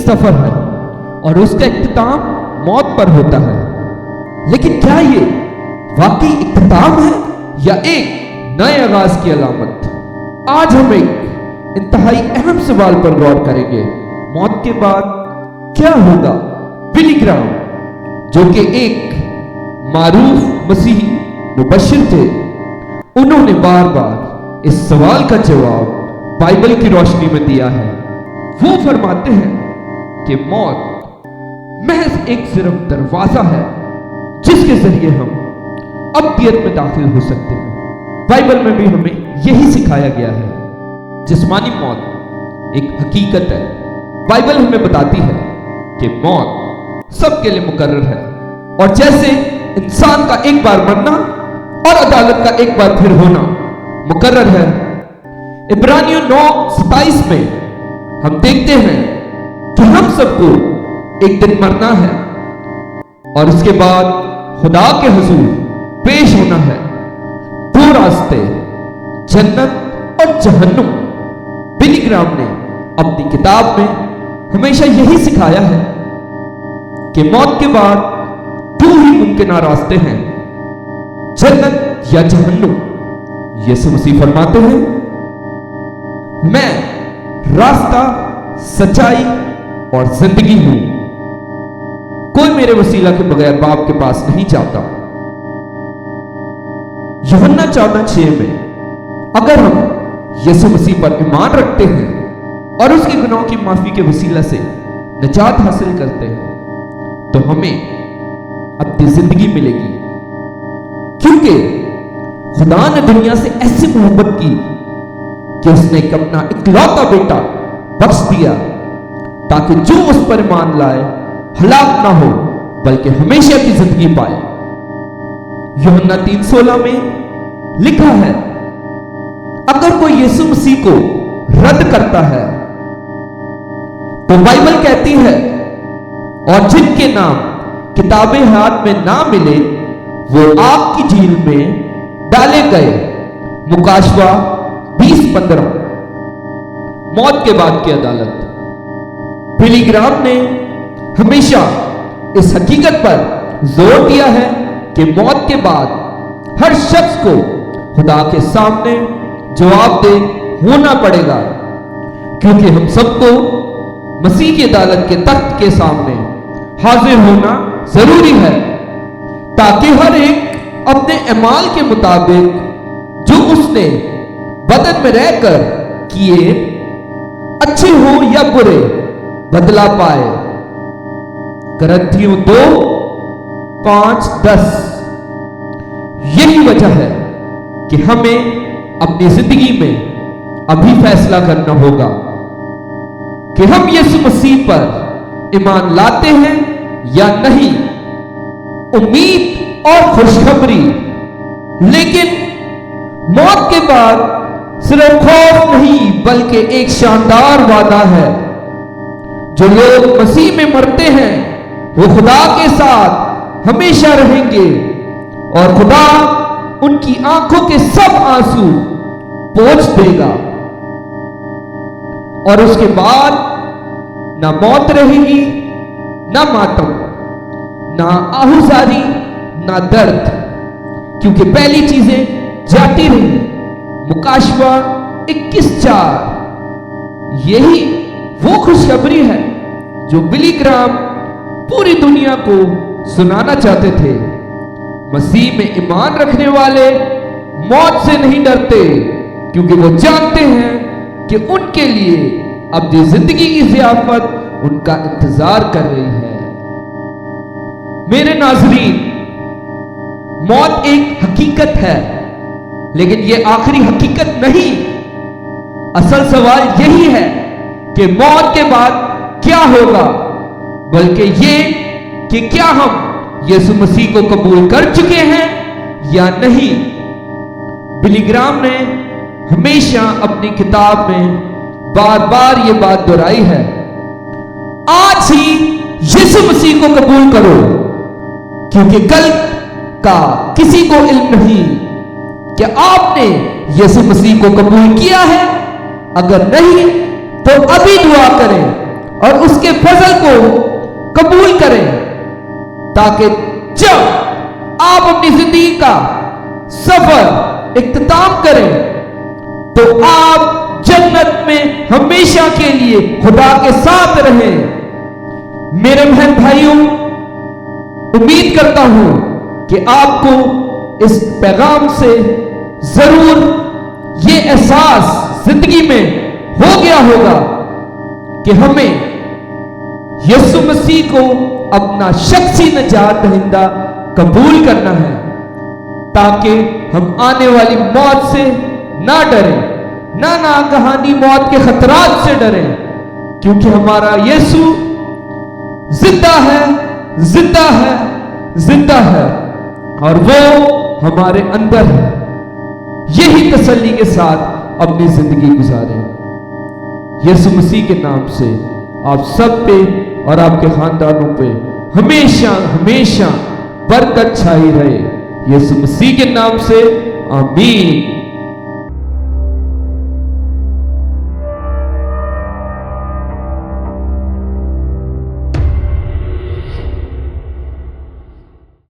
सफर है और उसका इख्तिताम मौत पर होता है। लेकिन क्या ये वाकई इख्तिताम है या एक नए आगाज की अलामत? आज हम एक इंतहाई अहम सवाल पर गौर करेंगे। मौत के बाद क्या होगा? बिली ग्राम, जो कि एक मारूफ मसीही मुबश्शिर थे, उन्होंने बार बार इस सवाल का जवाब बाइबल की रोशनी में दिया है। वो फरमाते हैं कि मौत महज एक सिर्फ दरवाजा है जिसके जरिए हम अब्दियत में दाखिल हो सकते हैं। बाइबल में भी हमें यही सिखाया गया है। जिस्मानी मौत एक हकीकत है। बाइबल हमें बताती है कि मौत सबके लिए मुकर्रर है, और जैसे इंसान का एक बार मरना और अदालत का एक बार फिर होना मुकर्रर है। इब्रानियों 9:27 में हम देखते हैं कि हम सबको एक दिन मरना है और उसके बाद खुदा के हुजूर पेश होना है। दो रास्ते, जन्नत और जहन्नुम। बिली ग्राम ने अपनी किताब में हमेशा यही सिखाया है कि मौत के बाद दो ही मुमकिन रास्ते हैं, जन्नत या जहन्नुम। यीशु मसीह फरमाते हैं, मैं रास्ता, सच्चाई और जिंदगी हूं। कोई मेरे वसीला के बगैर बाप के पास नहीं जाता। यूहन्ना 14:6 में अगर हम यीशु मसीह पर ईमान रखते हैं और उसके गुनाहों की माफी के वसीला से निजात हासिल करते हैं, तो हमें अपनी जिंदगी मिलेगी। क्योंकि खुदा ने दुनिया से ऐसी मोहब्बत की कि उसने एक अपना इकलौता बेटा बख्श दिया, ताकि जो उस पर ईमान लाए हलाक ना हो बल्कि हमेशा की जिंदगी पाए। यूहन्ना 3:16 में लिखा है, अगर कोई यीशु मसीह को रद्द करता है तो बाइबल कहती है, और जिनके नाम किताबे हाथ में ना मिले वो आग की झील में डाले गए। मुकाशवा 20:15। मौत के बाद की अदालत। बिली ग्राम ने हमेशा इस हकीकत पर जोर दिया है कि मौत के बाद हर शख्स को खुदा के सामने जवाबदेह होना पड़ेगा, क्योंकि हम सबको मसीह की अदालत के तख्त के सामने हाजिर होना जरूरी है, ताकि हर एक अपने अमाल के मुताबिक जो उसने बदन में रहकर किए, अच्छे हो या बुरे, बदला पाए। करंथियों 2:5-10। यही वजह है कि हमें अपनी जिंदगी में अभी फैसला करना होगा कि हम यीशु मसीह पर ईमान लाते हैं या नहीं। उम्मीद और खुशखबरी। लेकिन मौत के बाद सिर्फ खौफ नहीं बल्कि एक शानदार वादा है। जो लोग मसीह में मरते हैं वो खुदा के साथ हमेशा रहेंगे, और खुदा उनकी आंखों के सब आंसू पोंछ देगा, और उसके बाद ना मौत रहेगी, ना मातम, ना आहुजारी, ना दर्द, क्योंकि पहली चीजें जाती रही। मुकाशवा 21:4। यही वो खुशखबरी है जो बिली ग्राम पूरी दुनिया को सुनाना चाहते थे। मसीह में ईमान रखने वाले मौत से नहीं डरते, क्योंकि वो जानते हैं कि उनके लिए अपनी जिंदगी की ज़ियाफत उनका इंतजार कर रही है। मेरे नाज़रीन, मौत एक हकीकत है, लेकिन ये आखिरी हकीकत नहीं। असल सवाल यही है कि मौत के बाद क्या होगा, बल्कि ये कि क्या हम यीशु मसीह को कबूल कर चुके हैं या नहीं। बिली ग्राम ने हमेशा अपनी किताब में बार बार ये बात दोहराई है, आज ही यीशु मसीह को कबूल करो, क्योंकि कल का किसी को इल्म नहीं कि आपने यीशु मसीह को कबूल किया है। अगर नहीं तो अभी दुआ करें اور اس کے فضل کو قبول کریں، تاکہ جب آپ اپنی زندگی کا سفر اختتام کریں تو آپ جنت میں ہمیشہ کے لیے خدا کے ساتھ رہیں۔ میرے بہن بھائیوں، امید کرتا ہوں کہ آپ کو اس پیغام سے ضرور یہ احساس زندگی میں ہو گیا ہوگا کہ ہمیں یسوع مسیح کو اپنا شخصی نجات دہندہ قبول کرنا ہے، تاکہ ہم آنے والی موت سے نہ ڈریں، نہ ناگہانی موت کے خطرات سے ڈریں، کیونکہ ہمارا یسوع زندہ ہے، زندہ ہے، زندہ ہے، اور وہ ہمارے اندر ہے۔ یہی تسلی کے ساتھ اپنی زندگی گزاریں۔ یسوع مسیح کے نام سے آپ سب پہ اور آپ کے خاندانوں پہ ہمیشہ ہمیشہ برکت چھائی رہے۔ یسوع مسیح کے نام سے آمین۔